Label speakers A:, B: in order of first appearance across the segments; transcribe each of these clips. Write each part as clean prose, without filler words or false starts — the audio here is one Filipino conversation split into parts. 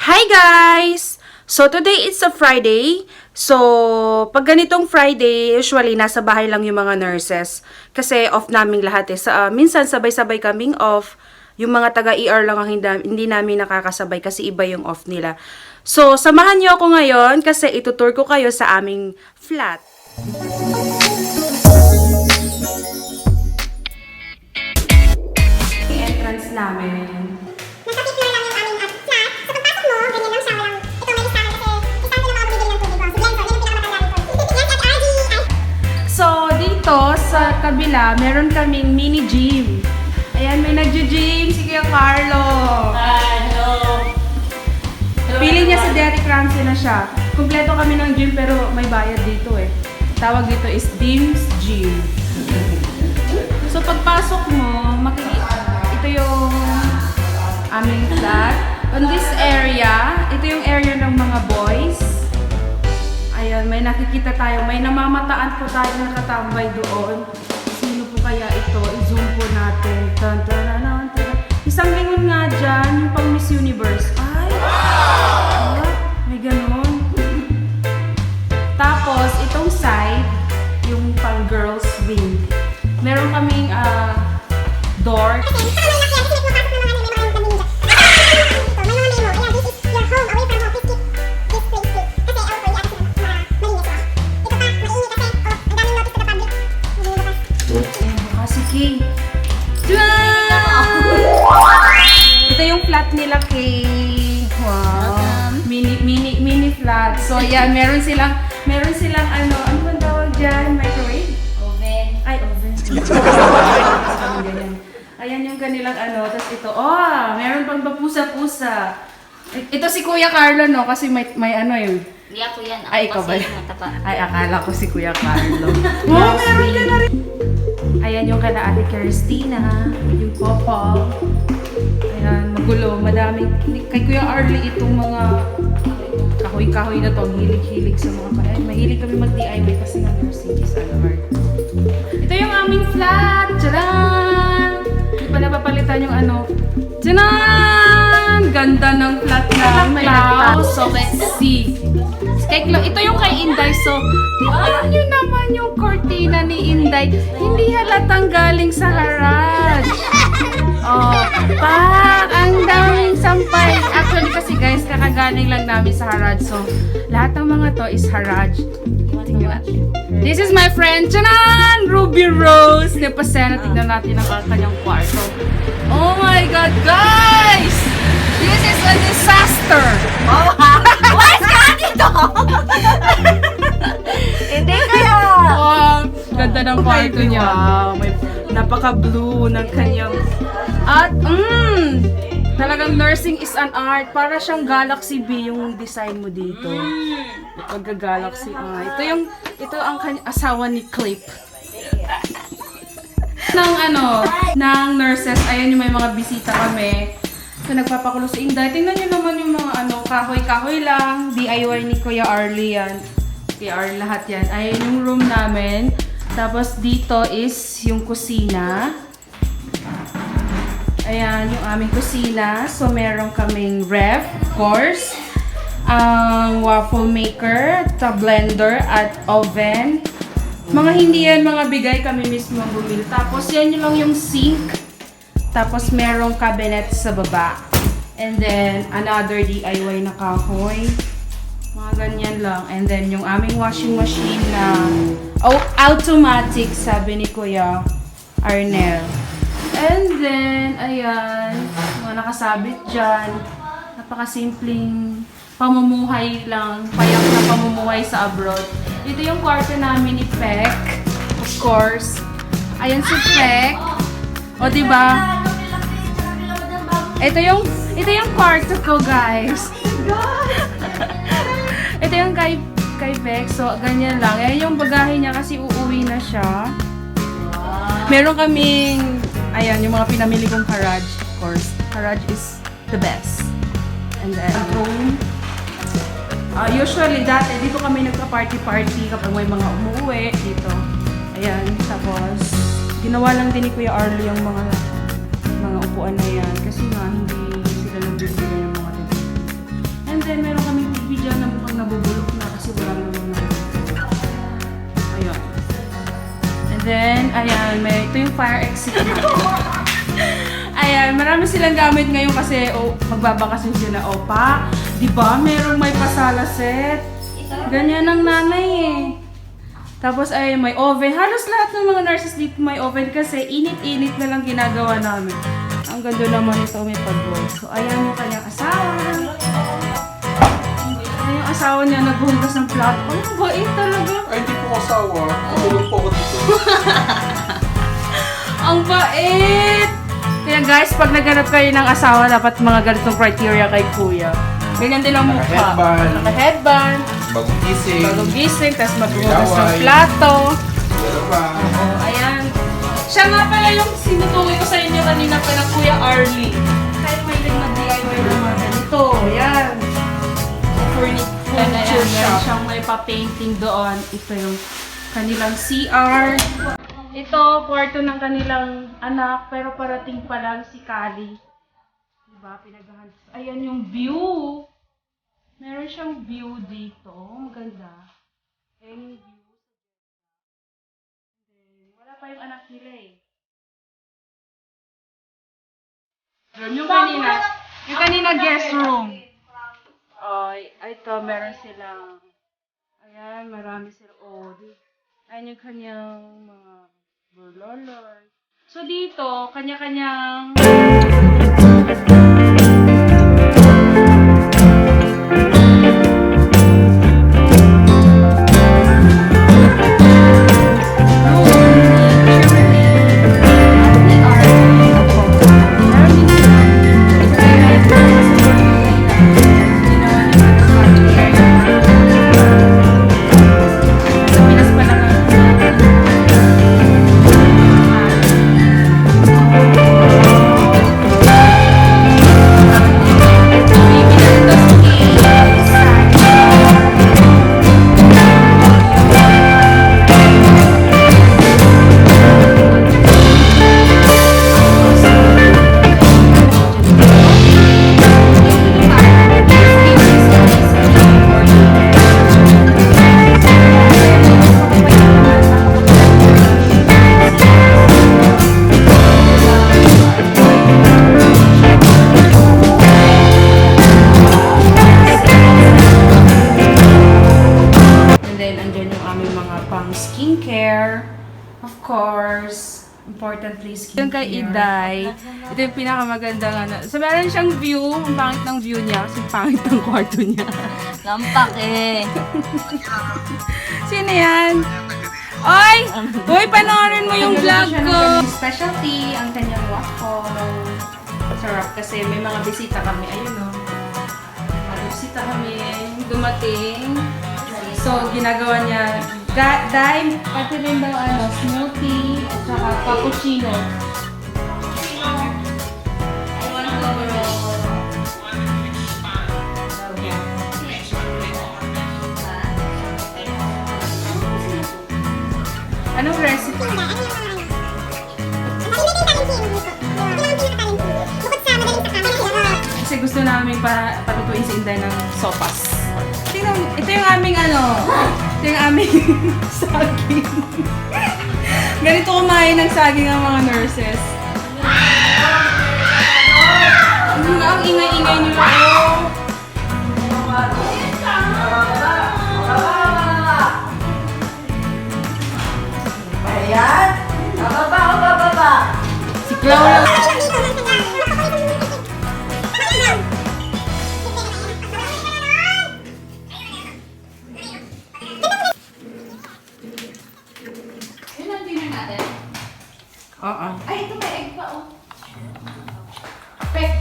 A: Hi guys! So today is a Friday. So pag ganitong Friday, usually nasa bahay lang yung mga nurses. Kasi off naming lahat eh. Minsan sabay-sabay kaming off. Yung mga taga-ER lang ang hindi namin nakakasabay kasi iba yung off nila. So samahan niyo ako ngayon kasi itutour ko kayo sa aming flat. Yung entrance namin. So, dito sa kabila, meron kaming mini gym. Ayan, may nagjo-gym si Kuya Carlo.
B: Hello.
A: Pili niya si Derek Ramsey na siya. Kumpleto kami ng gym pero may bayad dito eh. Tawag dito is Dim's Gym. So, pagpasok mo, ito yung aming flat. On this area, ito yung area ng mga boys. Ayan, may nakikita tayo. May namamataan po tayo na nakatambay doon. Sino po kaya ito? I-zoom po natin. Tan, tan, tan, tan. Isang lingon nga dyan, yung pang Miss Universe. Ay! Ah, may ganon. Tapos, itong side, yung pang girls wing. Meron kaming door. Sige. Ito yung flat nila kay mini flat. So yeah, meron silang ano bang tawag diyan? Microwave?
B: Oven.
A: Ay, oven. Ayan yung kanilang ano, tapos ito, meron pang papusa-pusa. Ito si Kuya Carlo no kasi may ano yun.
B: Hindi ako yan. Ako
A: Ay, ikaw ba?
B: kasi mataba.
A: Ay, akala ko si Kuya Carlo. Meron ka na rin. Ayan yung kala Ate Christina, yung couple. Ayan, magulo, madaming. Kay Kuya Arlie, itong mga kahoy-kahoy na to, hilig-hilig sa mga kaya. Mahilig kami mag-DIY kasi nga nursing is hard. Ito yung aming flat! Tcharan! Hindi pa napapalitan yung ano. Tcharan! Ganda ng flat na. May house, so let's see. Ito yung kay Inday. So, tingnan nyo naman yung cortina ni Inday. Hindi halatang galing sa garage. Ang daming sampay. Actually kasi guys, kakagaling lang namin sa garage. So, lahat ng mga to is garage. This is my friend, Chanan! Ruby Rose. Nepasena, tignan natin ang kanyang kwarto. Oh my God, guys! This is a disaster!
B: What's ka dito? Hindi kaya.
A: Ganda ng kwarto niya. May napaka-blue ng kanyang... At, talagang nursing is an art. Para siyang Galaxy B yung design mo dito. Pagka-Galaxy ito ang asawa ni Clip. ng nurses. Ayan yung may mga bisita kami. So, nagpapakulo sa Inday. Tingnan nyo naman yung mga kahoy-kahoy lang. DIY ni Kuya Arlie yan. Kuya Arlie lahat yan. Ayan yung room namin. Tapos dito is yung kusina. Ayan yung aming kusina. So, meron kaming ref, of course. Ang waffle maker, blender, at oven. Mga hindi yan, mga bigay kami mismo bumili. Tapos, yan yung lang yung sink. Tapos, merong cabinet sa baba. And then, another DIY na kahoy. Mga ganyan lang. And then, yung aming washing machine na automatic, sabi ni Kuya Arnel. And then, ayan, mga nakasabit dyan. Napakasimpleng pamumuhay lang. Payak na pamumuhay sa abroad. Ito yung kwarto namin ni Peck. Of course. Ayan si Peck. O, diba? Ito yung kwarto ko, guys. Ito yung kay Peck. So, ganyan lang. Ayan yung bagahe niya kasi uuwi na siya. Meron kaming, ayan, yung mga pinamili kong garage, of course. Garage is the best. And then, home. Usually, dati, dito kami nagka-party-party kapag may mga umuwi dito. Ayan, tapos, ginawa lang din ni Kuya Arlo yung mga upuan na yan. Kasi nga, hindi sila nagbibigay ng mga then meron kaming TV dyan na mukhang nabubulok na kasi walang naman. Ayun. And then, ayan, ito yung fire exit natin. Ayan, marami silang gamit ngayon kasi magbabakasyon sila. Pa, di ba? Merong may pasala set. Ganyan ang nanay eh. Tapos ay may oven. Halos lahat ng mga nurses dito may oven kasi init-init na lang ginagawa namin. Ang ganda naman ito, may pag-roll. So, ayan yung kanyang asawa. Ayan yung asawa niya naghuhugas ng plato. Ay, ang bait talaga.
C: Ay, hindi po asawa. Tulog po ako dito.
A: Ang bait! Kaya guys, pag naghanap kayo ng asawa, dapat mga ganitong criteria kay kuya. Ganyan din ang mukha.
C: Naka-headband.
A: Naka-headband.
C: Bagong gising.
A: Bagong gising, tapos maghuhugas ng plato.
C: Dalawa.
A: Oo, ayan. Siya nga pala yung sinutuloy ko sa inyo kanina pa ng Kuya Arlie. Kahit may rin mag-DIY naman. Ito, ayan. Furniture shop. Siyang may pa-painting doon. Ito yung kanilang CR. Ito, kwarto ng kanilang anak, pero parating pa lang si Kali. Diba, pinaghahan. Ayan yung view. Meron siyang view dito. Maganda. Ayan yung view. Wala pa yung anak nila eh. Yung kanina guest room. Ito, meron silang, ayan, marami silang, ayan yung kanyang mga burlolor. So dito, kanya-kanyang skincare, of course, importantly skincare. Yung kay Iday, ito yung pinakamagandang ano. So meron siyang view, ang pangit ng view niya, kasi pangit ng kwarto niya.
B: Lampak eh.
A: Sino yan? Oy! Uy, panoorin mo yung vlog ko! Specialty, ang kanyang waffle. Sarap kasi may mga bisita kami. Ayun o. May bisita kami. Dumating. So, ginagawa niya dime, pati rin daw smoothie, at saka cappuccino. Anong recipe? Kasi gusto namin patutuin si Inday ng sopas. Ito yung aming ito yung aming saging. Ganito kumain ng saging ang mga nurses. Ang ingay-ingay nila.
B: Ayan. Bababa.
A: Si Claudia. Oo.
B: Ay, ito may egg pa oh.
A: Pek.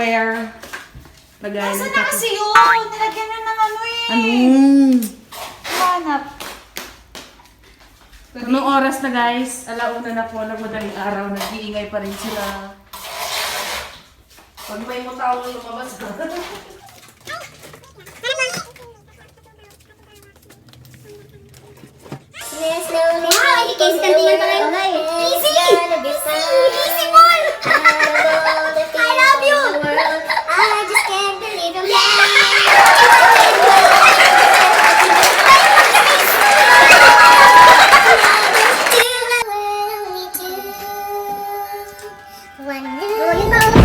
A: Tupperware. Lagay
B: Nasaan
A: ng
B: na kasi yun? Nilagyan na ng ano eh.
A: Ano?
B: Hanap.
A: Anong oras na guys? Alauna na po, nagmadaling araw, nag-iingay pa rin sila. Pag may mutawang lumabas ka.
D: Wow, education tingin pa kayo. Easy! Easy ball! I love you! I just can't believe I'm One,